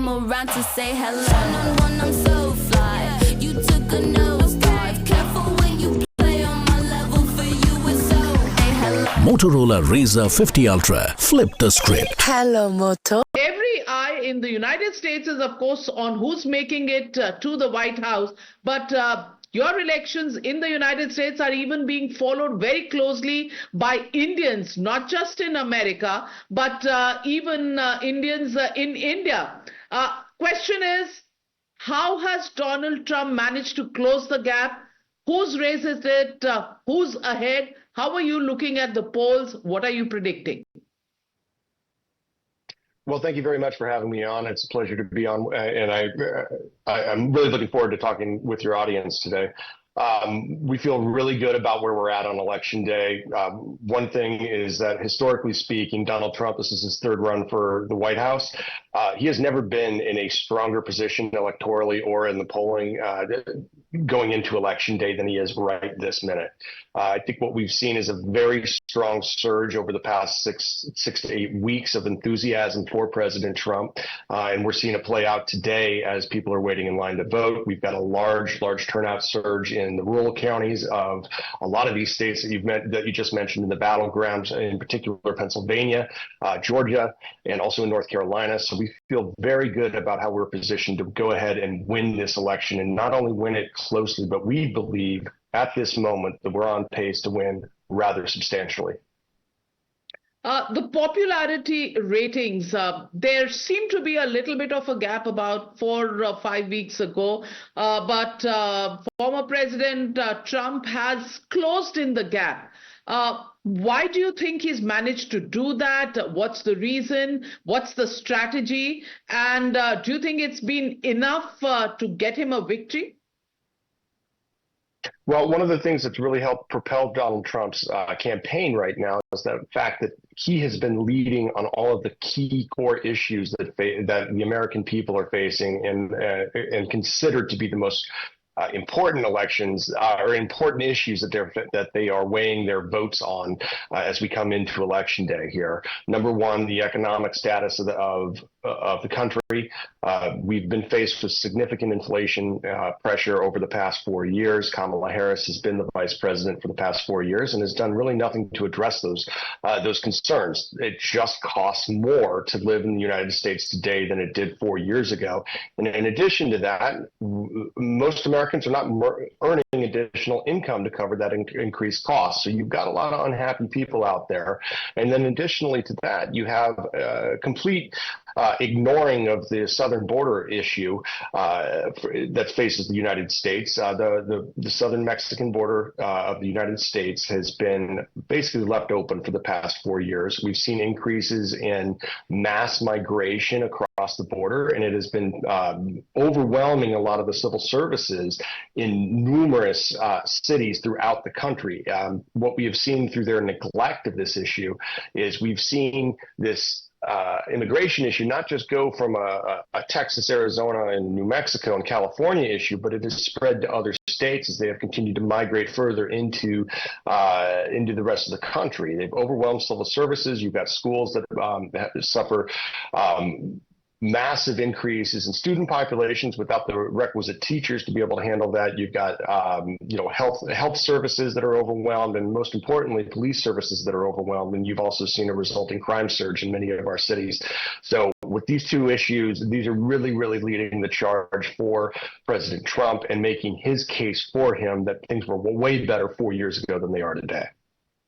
come around to say hello. One-on-one, I'm so fly. You took a nosedive. Careful when you play on my level. For you, it's so. Hey, hello. Motorola Razr 50 Ultra. Flip the script. Hello, Moto. Every eye in the United States is, of course, on who's making it to the White House. But your elections in the United States are even being followed very closely by Indians, not just in America, but even Indians in India. Question is, how has Donald Trump managed to close the gap? Whose race is it? Who's ahead? How are you looking at the polls? What are you predicting? Well, thank you very much for having me on. It's a pleasure to be on, and I'm really looking forward to talking with your audience today. We feel really good about where we're at on Election Day. One thing is that, historically speaking, Donald Trump, this is his third run for the White House. He has never been in a stronger position electorally or in the polling going into Election Day than he is right this minute. I think what we've seen is a very strong surge over the past six to 8 weeks of enthusiasm for President Trump, and we're seeing it play out today as people are waiting in line to vote. We've got a large turnout surge in the rural counties of a lot of these states that you just mentioned in the battlegrounds, in particular Pennsylvania, Georgia, and also in North Carolina. So we feel very good about how we're positioned to go ahead and win this election, and not only win it closely, but we believe at this moment that we're on pace to win rather substantially. The popularity ratings, there seemed to be a little bit of a gap about 4 or 5 weeks ago, but former President Trump has closed in the gap. Why do you think he's managed to do that? What's the reason? What's the strategy? And do you think it's been enough to get him a victory? Well, one of the things that's really helped propel Donald Trump's campaign right now is the fact that he has been leading on all of the key core issues that the American people are facing and considered to be the most important elections or important issues that they are weighing their votes on as we come into Election Day here. Number one, the economic status of the country. We've been faced with significant inflation pressure over the past 4 years. Kamala Harris has been the vice president for the past 4 years and has done really nothing to address those concerns. It just costs more to live in the United States today than it did 4 years ago. And in addition to that, most Americans are not earning additional income to cover that increased cost. So you've got a lot of unhappy people out there. And then additionally to that, you have complete ignoring of the southern border issue that faces the United States. The southern Mexican border of the United States has been basically left open for the past 4 years. We've seen increases in mass migration across the border, and it has been overwhelming a lot of the civil services in numerous cities throughout the country. What we have seen through their neglect of this issue is we've seen this immigration issue not just go from a Texas, Arizona, and New Mexico and California issue, but it has spread to other states as they have continued to migrate further into the rest of the country. They've overwhelmed civil services. You've got schools that suffer massive increases in student populations without the requisite teachers to be able to handle that. You've got health services that are overwhelmed, and most importantly, police services that are overwhelmed. And you've also seen a resulting crime surge in many of our cities. So with these two issues, these are really, really leading the charge for President Trump and making his case for him that things were way better 4 years ago than they are today.